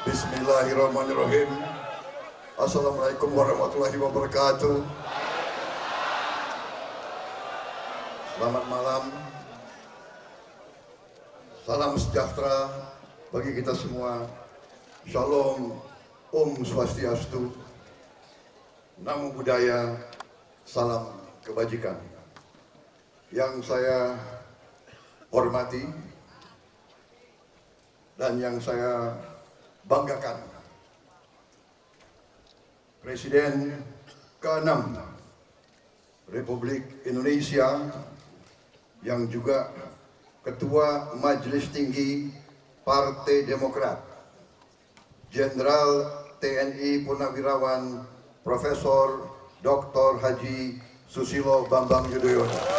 Bismillahirrahmanirrahim. Assalamualaikum warahmatullahi wabarakatuh. Selamat malam. Salam sejahtera bagi kita semua. Shalom, Om Swastiastu, Namo Buddhaya, salam kebajikan. Yang saya hormati dan yang saya banggakan, Presiden ke-6 Republik Indonesia yang juga Ketua Majelis Tinggi Partai Demokrat, Jenderal TNI Purnawirawan Profesor Dr. Haji Susilo Bambang Yudhoyono.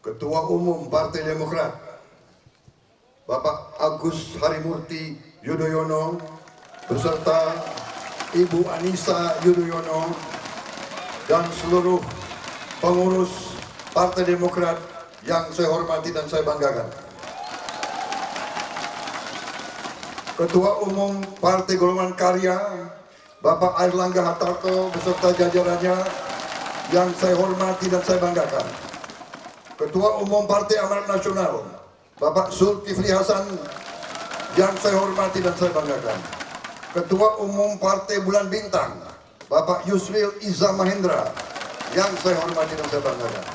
Ketua Umum Partai Demokrat, Bapak Agus Harimurti Yudhoyono beserta Ibu Anissa Yudhoyono dan seluruh pengurus Partai Demokrat yang saya hormati dan saya banggakan. Ketua Umum Partai Golongan Karya, Bapak Airlangga Hartarto beserta jajarannya yang saya hormati dan saya banggakan. Ketua Umum Partai Amanat Nasional, Bapak Zulkifli Hasan yang saya hormati dan saya banggakan. Ketua Umum Partai Bulan Bintang, Bapak Yusril Iza Mahendra yang saya hormati dan saya banggakan.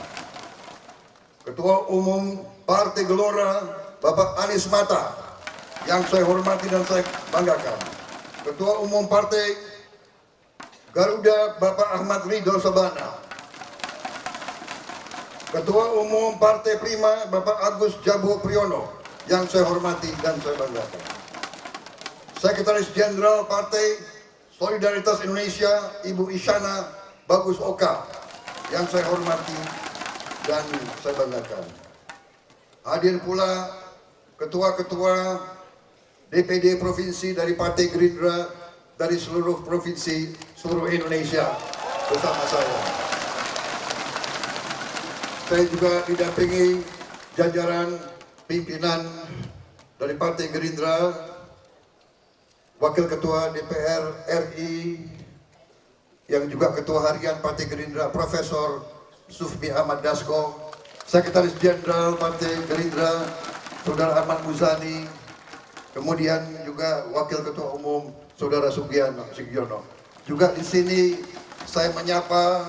Ketua Umum Partai Gelora, Bapak Anies Mata yang saya hormati dan saya banggakan. Ketua Umum Partai Garuda, Bapak Ahmad Ridho Sabana. Ketua Umum Partai Prima, Bapak Agus Jabo Priyono yang saya hormati dan saya banggakan. Sekretaris Jenderal Partai Solidaritas Indonesia, Ibu Isyana Bagus Oka yang saya hormati dan saya banggakan. Hadir pula ketua-ketua DPD Provinsi dari Partai Gerindra dari seluruh provinsi seluruh Indonesia bersama saya. Saya juga didampingi jajaran pimpinan dari Partai Gerindra, Wakil Ketua DPR RI, yang juga Ketua Harian Partai Gerindra, Profesor Sufmi Ahmad Dasko, Sekretaris Jenderal Partai Gerindra, Saudara Ahmad Muzani, kemudian juga Wakil Ketua Umum, Saudara Sugiono. Juga di sini saya menyapa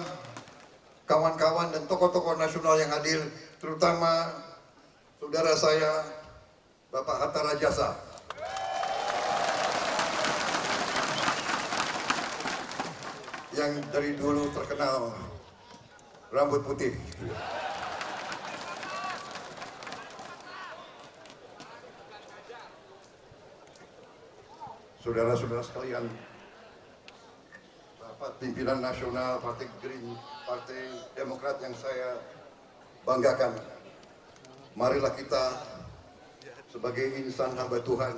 kawan-kawan dan tokoh-tokoh nasional yang hadir, terutama saudara saya, Bapak Hatta Rajasa. Yang dari dulu terkenal rambut putih. Saudara-saudara sekalian, Bapak pimpinan nasional Partai Demokrat yang saya banggakan, marilah kita sebagai insan hamba Tuhan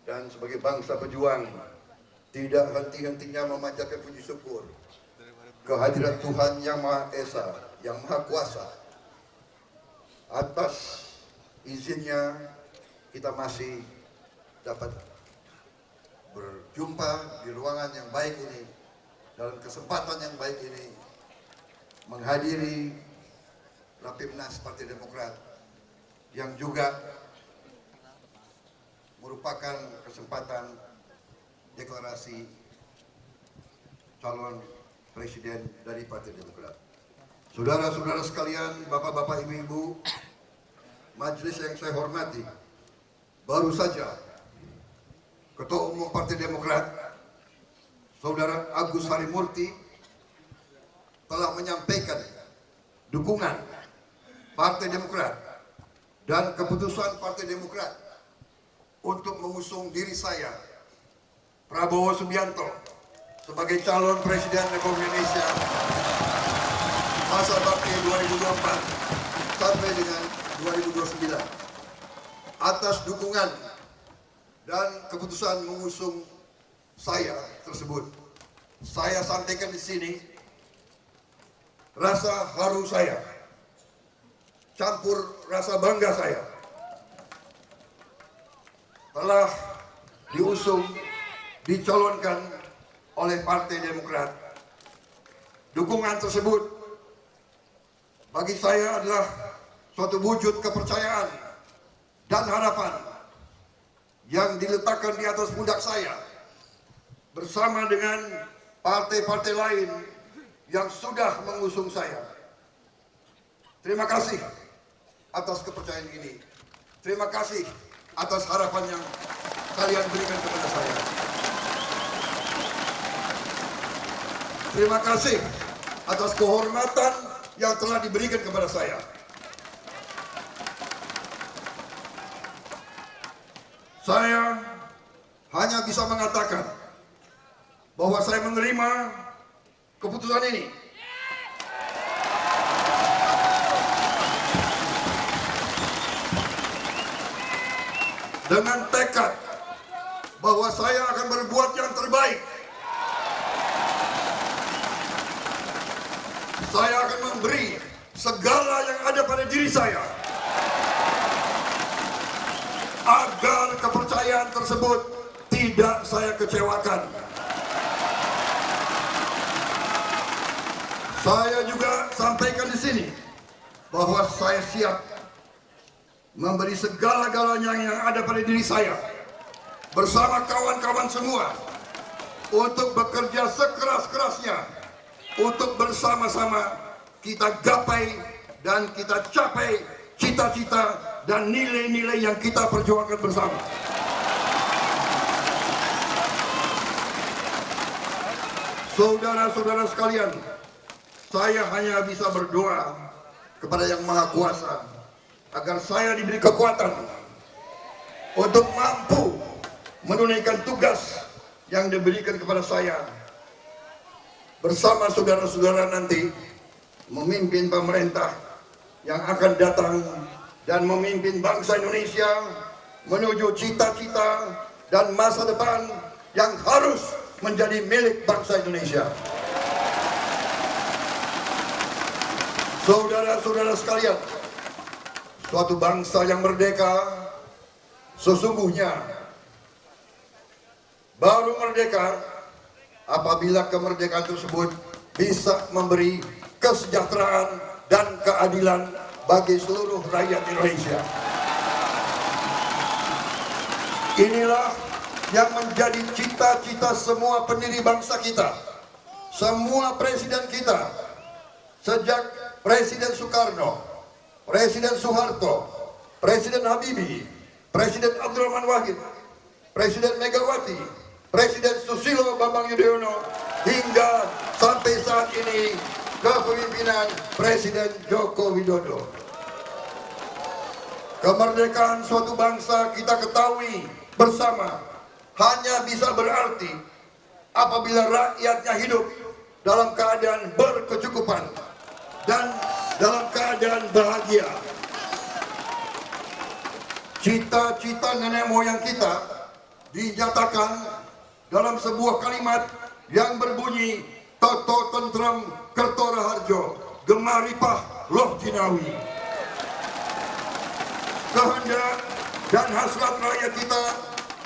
dan sebagai bangsa pejuang tidak henti-hentinya memanjatkan puji syukur kehadirat Tuhan yang Maha Esa, yang Maha Kuasa. Atas izinnya kita masih dapat berjumpa di ruangan yang baik ini, dalam kesempatan yang baik ini, menghadiri Rapimnas Partai Demokrat yang juga merupakan kesempatan deklarasi calon presiden dari Partai Demokrat. Saudara-saudara sekalian, bapak-bapak, ibu-ibu, majelis yang saya hormati, baru saja Ketua Umum Partai Demokrat, Saudara Agus Harimurti, telah menyampaikan dukungan Partai Demokrat dan keputusan Partai Demokrat untuk mengusung diri saya, Prabowo Subianto, sebagai calon Presiden Republik Indonesia masa bakti 2024 sampai dengan 2029. Atas dukungan dan keputusan mengusung saya tersebut, saya sampaikan di sini rasa haru saya, campur rasa bangga saya, telah diusung, dicalonkan oleh Partai Demokrat. Dukungan tersebut bagi saya adalah suatu wujud kepercayaan dan harapan yang diletakkan di atas pundak saya bersama dengan partai-partai lain yang sudah mengusung saya. Terima kasih atas kepercayaan ini. Terima kasih atas harapan yang kalian berikan kepada saya. Terima kasih atas kehormatan yang telah diberikan kepada saya. Saya hanya bisa mengatakan bahwa saya menerima keputusan ini dengan tekad bahwa saya akan berbuat yang terbaik. Saya akan memberi segala yang ada pada diri saya agar kepercayaan tersebut tidak saya kecewakan. Saya juga sampaikan di sini bahwa saya siap memberi segala-galanya yang ada pada diri saya bersama kawan-kawan semua untuk bekerja sekeras-kerasnya untuk bersama-sama kita gapai dan kita capai cita-cita dan nilai-nilai yang kita perjuangkan bersama. Saudara-saudara sekalian, saya hanya bisa berdoa kepada Yang Maha Kuasa agar saya diberi kekuatan untuk mampu menunaikan tugas yang diberikan kepada saya bersama saudara-saudara nanti memimpin pemerintah yang akan datang dan memimpin bangsa Indonesia menuju cita-cita dan masa depan yang harus menjadi milik bangsa Indonesia. Saudara-saudara sekalian, suatu bangsa yang merdeka sesungguhnya baru merdeka apabila kemerdekaan tersebut bisa memberi kesejahteraan dan keadilan bagi seluruh rakyat Indonesia. Inilah yang menjadi cita-cita semua pendiri bangsa kita, semua presiden kita, sejak Presiden Soekarno, Presiden Soeharto, Presiden Habibie, Presiden Abdurrahman Wahid, Presiden Megawati, Presiden Susilo Bambang Yudhoyono, hingga sampai saat ini kepemimpinan Presiden Joko Widodo. Kemerdekaan suatu bangsa kita ketahui bersama hanya bisa berarti apabila rakyatnya hidup dalam keadaan berkecukupan dan dalam keadaan bahagia. Cita-cita nenek moyang kita dinyatakan dalam sebuah kalimat yang berbunyi Toto tentrem kerto raharjo, gemaripah loh jinawi. Kehendak dan hasrat rakyat kita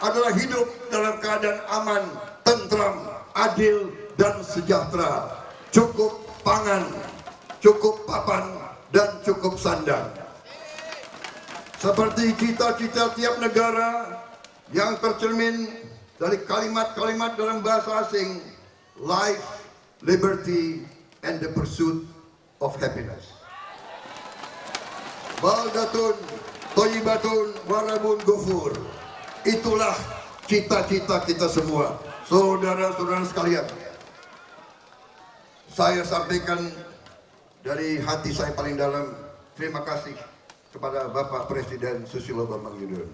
adalah hidup dalam keadaan aman, tentram, adil, dan sejahtera. Cukup pangan, cukup papan, dan cukup sandang. Seperti cita-cita tiap negara yang tercermin dari kalimat-kalimat dalam bahasa asing, life, liberty, and the pursuit of happiness. Baldatun, Thayyibatun, Warabun Ghafur. Itulah cita-cita kita semua. Saudara-saudara sekalian, saya sampaikan dari hati saya paling dalam, terima kasih kepada Bapak Presiden Susilo Bambang Yudhoyono,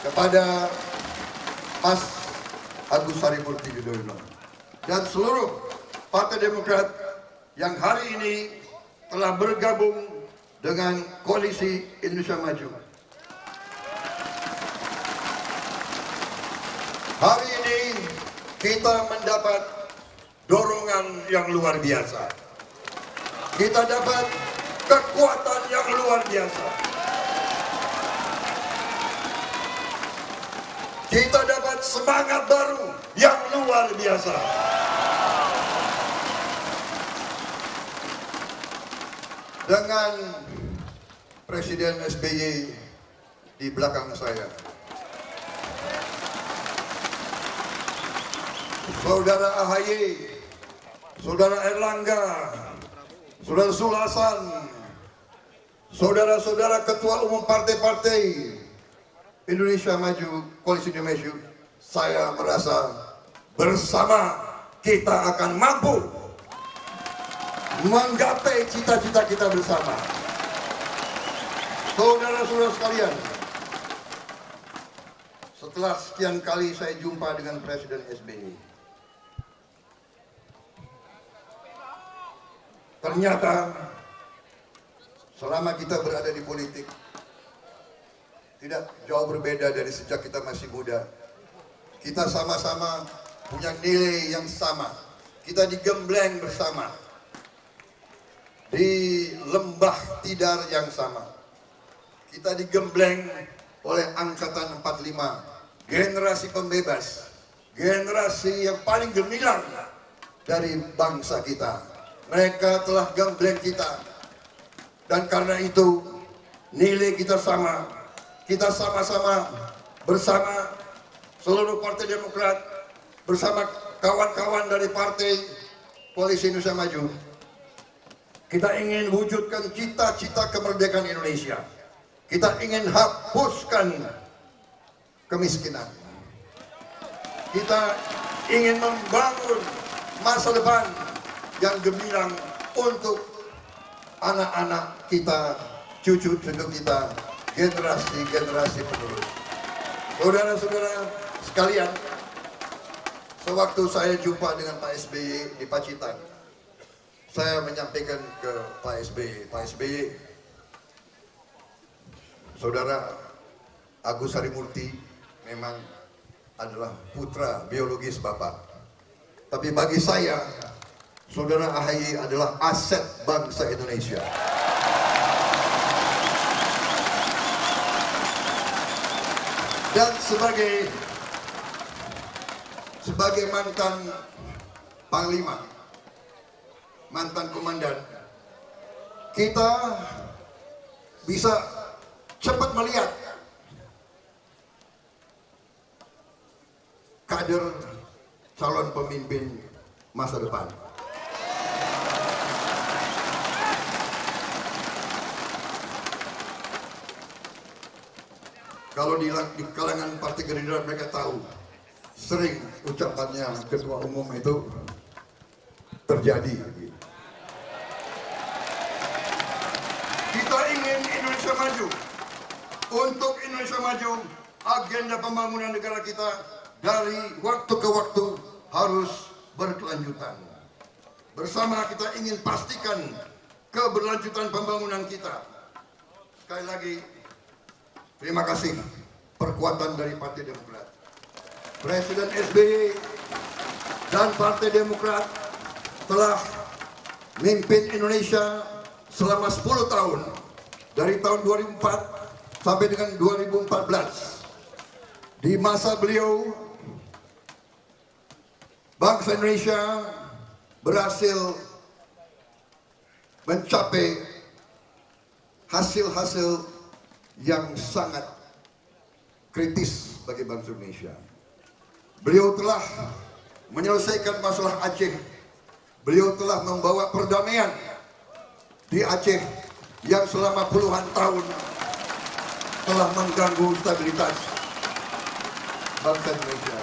kepada Mas Agus Harimurti Yudhoyono, dan seluruh Partai Demokrat yang hari ini telah bergabung dengan Koalisi Indonesia Maju. Hari ini kita mendapat dorongan yang luar biasa. kita dapat kekuatan yang luar biasa. Kita dapat semangat baru yang luar biasa. Dengan Presiden SBY di belakang saya, Saudara AHY, Saudara Erlangga, Saudara Sulasan, saudara-saudara ketua umum partai-partai Indonesia Maju, Koalisi Indonesia Maju, saya merasa bersama kita akan mampu menggapai cita-cita kita bersama. Saudara-saudara sekalian, setelah sekian kali saya jumpa dengan Presiden SBY, ternyata selama kita berada di politik tidak jauh berbeda dari sejak kita masih muda. Kita sama-sama punya nilai yang sama. Kita digembleng bersama di lembah tidar yang sama. Kita digembleng oleh Angkatan 45, generasi pembebas, generasi yang paling gemilang dari bangsa kita. Mereka telah gembleng kita, dan karena itu nilai kita sama. Kita sama-sama bersama seluruh Partai Demokrat, bersama kawan-kawan dari Partai Koalisi Indonesia Maju. Kita ingin wujudkan cita-cita kemerdekaan Indonesia. Kita ingin hapuskan kemiskinan. Kita ingin membangun masa depan yang gemilang untuk anak-anak kita, cucu-cucu kita, generasi-generasi penerus. Saudara-saudara sekalian, sewaktu saya jumpa dengan Pak SBY di Pacitan, saya menyampaikan ke Pak SBY, Saudara Agus Harimurti memang adalah putra biologis Bapak. Tapi bagi saya, Saudara AHY adalah aset bangsa Indonesia. Dan sebagai mantan panglima, mantan komandan, kita bisa cepat melihat kader calon pemimpin masa depan. Kalau di kalangan Partai Gerindra mereka tahu, sering ucapannya ketua umum itu terjadi. Kita ingin Indonesia maju. Untuk Indonesia maju, agenda pembangunan negara kita dari waktu ke waktu harus berkelanjutan. Bersama kita ingin pastikan keberlanjutan pembangunan kita. Sekali lagi, terima kasih perkuatan dari Partai Demokrat. Presiden SBY dan Partai Demokrat telah memimpin Indonesia selama 10 tahun. Dari tahun 2004 sampai dengan 2014. Di masa beliau, bangsa Indonesia berhasil mencapai hasil-hasil yang sangat kritis bagi bangsa Indonesia. Beliau telah menyelesaikan masalah Aceh. Beliau telah membawa perdamaian di Aceh yang selama puluhan tahun telah mengganggu stabilitas bangsa Indonesia.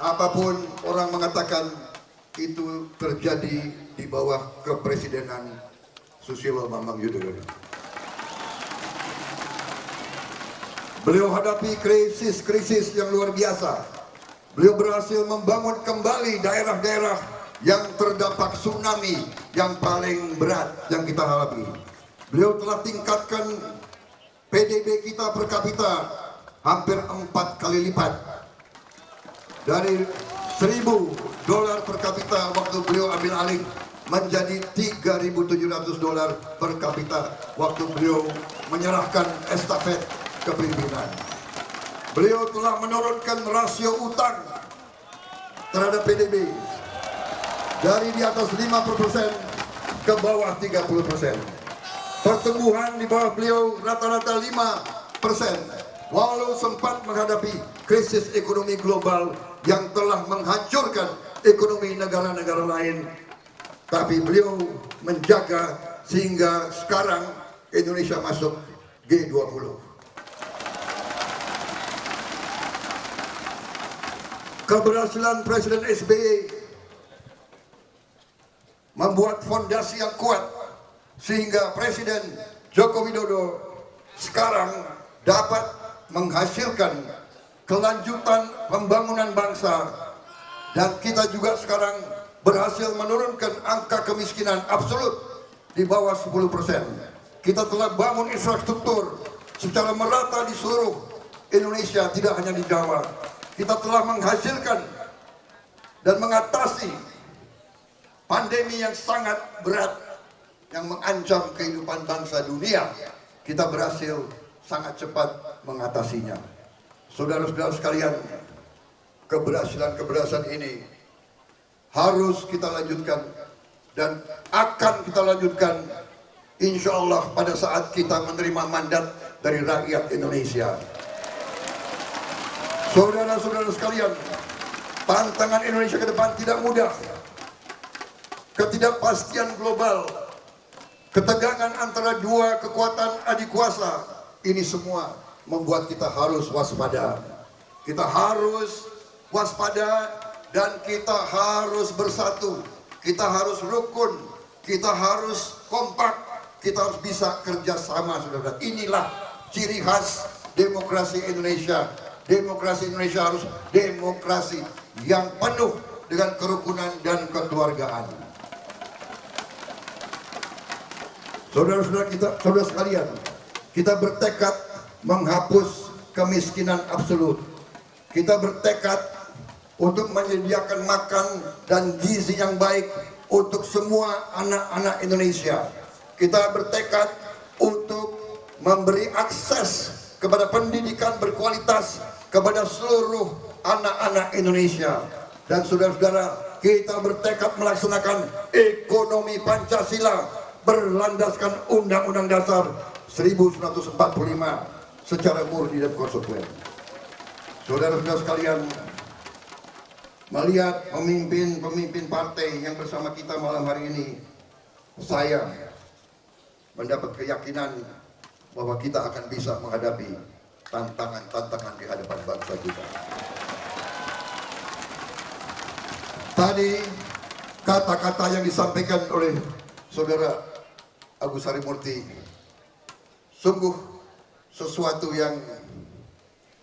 Apapun orang mengatakan itu terjadi di bawah kepresidenan Susilo Bambang Yudhoyono. Beliau hadapi krisis-krisis yang luar biasa. Beliau berhasil membangun kembali daerah-daerah yang terdampak tsunami yang paling berat yang kita hadapi. Beliau telah tingkatkan PDB kita per kapita hampir 4 kali lipat. Dari $1.000 per kapita waktu beliau ambil alih menjadi $3.700 per kapita waktu beliau menyerahkan estafet kepemimpinan. Beliau telah menurunkan rasio utang terhadap PDB dari di atas 50% ke bawah 30%. Pertumbuhan di bawah beliau rata-rata 5%. Walau sempat menghadapi krisis ekonomi global yang telah menghancurkan ekonomi negara-negara lain, tapi beliau menjaga sehingga sekarang Indonesia masuk G20. Keberhasilan Presiden SBY membuat fondasi yang kuat sehingga Presiden Joko Widodo sekarang dapat menghasilkan kelanjutan pembangunan bangsa, dan kita juga sekarang berhasil menurunkan angka kemiskinan absolut di bawah 10%. Kita telah bangun infrastruktur secara merata di seluruh Indonesia, tidak hanya di Jawa. Kita telah menghasilkan dan mengatasi pandemi yang sangat berat yang mengancam kehidupan bangsa dunia. Kita berhasil sangat cepat mengatasinya. Saudara-saudara sekalian, keberhasilan ini harus kita lanjutkan dan akan kita lanjutkan insya Allah pada saat kita menerima mandat dari rakyat Indonesia. Saudara-saudara sekalian, tantangan Indonesia ke depan tidak mudah. Ketidakpastian global, ketegangan antara dua kekuatan adik kuasa, ini semua membuat kita harus waspada. Kita harus waspada dan kita harus bersatu. Kita harus rukun, kita harus kompak, kita harus bisa kerjasama, saudara. Inilah ciri khas demokrasi Indonesia. Demokrasi Indonesia harus demokrasi yang penuh dengan kerukunan dan kekeluargaan. Saudara-saudara kita, saudara sekalian, kita bertekad menghapus kemiskinan absolut. Kita bertekad untuk menyediakan makan dan gizi yang baik untuk semua anak-anak Indonesia. Kita bertekad untuk memberi akses kepada pendidikan berkualitas kepada seluruh anak-anak Indonesia. Dan saudara-saudara, kita bertekad melaksanakan ekonomi Pancasila berlandaskan Undang-Undang Dasar 1945 secara murni dan konsekuen. Saudara-saudara sekalian, melihat pemimpin partai yang bersama kita malam hari ini, saya mendapat keyakinan bahwa kita akan bisa menghadapi tantangan-tantangan di hadapan bangsa kita. Tadi kata-kata yang disampaikan oleh Saudara Agus Harimurti sungguh sesuatu yang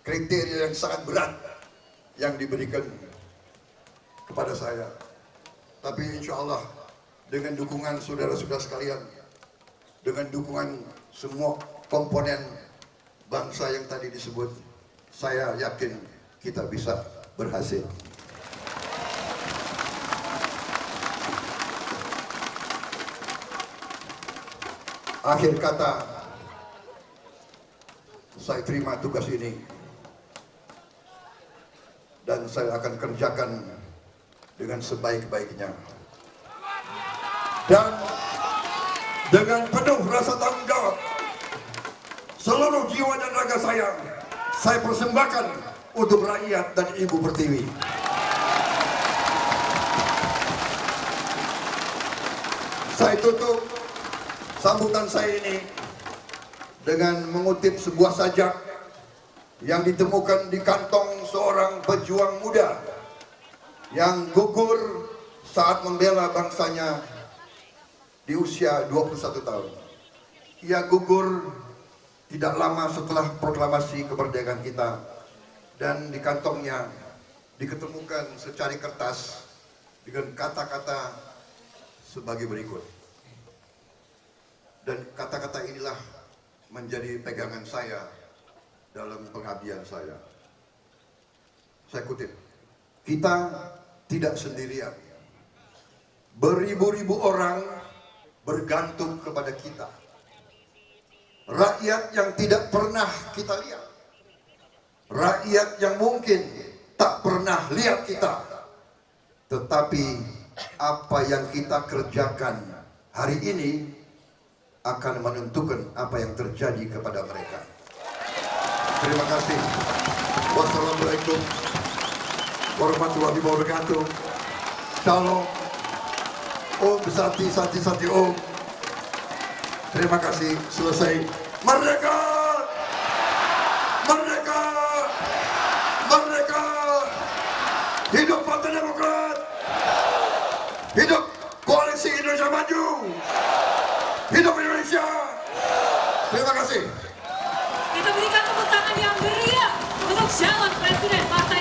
kriteria yang sangat berat yang diberikan kepada saya. Tapi insya Allah dengan dukungan saudara-saudara sekalian, dengan dukungan semua komponen bangsa yang tadi disebut, saya yakin kita bisa berhasil. Akhir kata, saya terima tugas ini dan saya akan kerjakan dengan sebaik-baiknya. Dan dengan penuh rasa tanggung jawab, seluruh jiwa dan raga saya persembahkan untuk rakyat dan Ibu Pertiwi. Saya tutup sambutan saya ini dengan mengutip sebuah sajak yang ditemukan di kantong seorang pejuang muda yang gugur saat membela bangsanya di usia 21 tahun. Ia gugur tidak lama setelah proklamasi kemerdekaan kita, dan di kantongnya diketemukan secari kertas dengan kata-kata sebagai berikut. Dan kata-kata inilah menjadi pegangan saya dalam pengabdian saya. Saya kutip, kita tidak sendirian. beribu-ribu orang bergantung kepada kita. Rakyat yang tidak pernah kita lihat. Rakyat yang mungkin tak pernah lihat kita. Tetapi apa yang kita kerjakan hari ini akan menentukan apa yang terjadi kepada mereka. Terima kasih. Wassalamualaikum warahmatullahi wabarakatuh. Shalom. Om Santi Santi Santi Om. Terima kasih. Selesai. Merdeka! Merdeka! Merdeka! Hidup Partai Demokrat! Hidup Koalisi Indonesia Maju! Hidup Indonesia! Terima kasih. Kita berikan tepuk tangan yang meriah untuk calon presiden Partai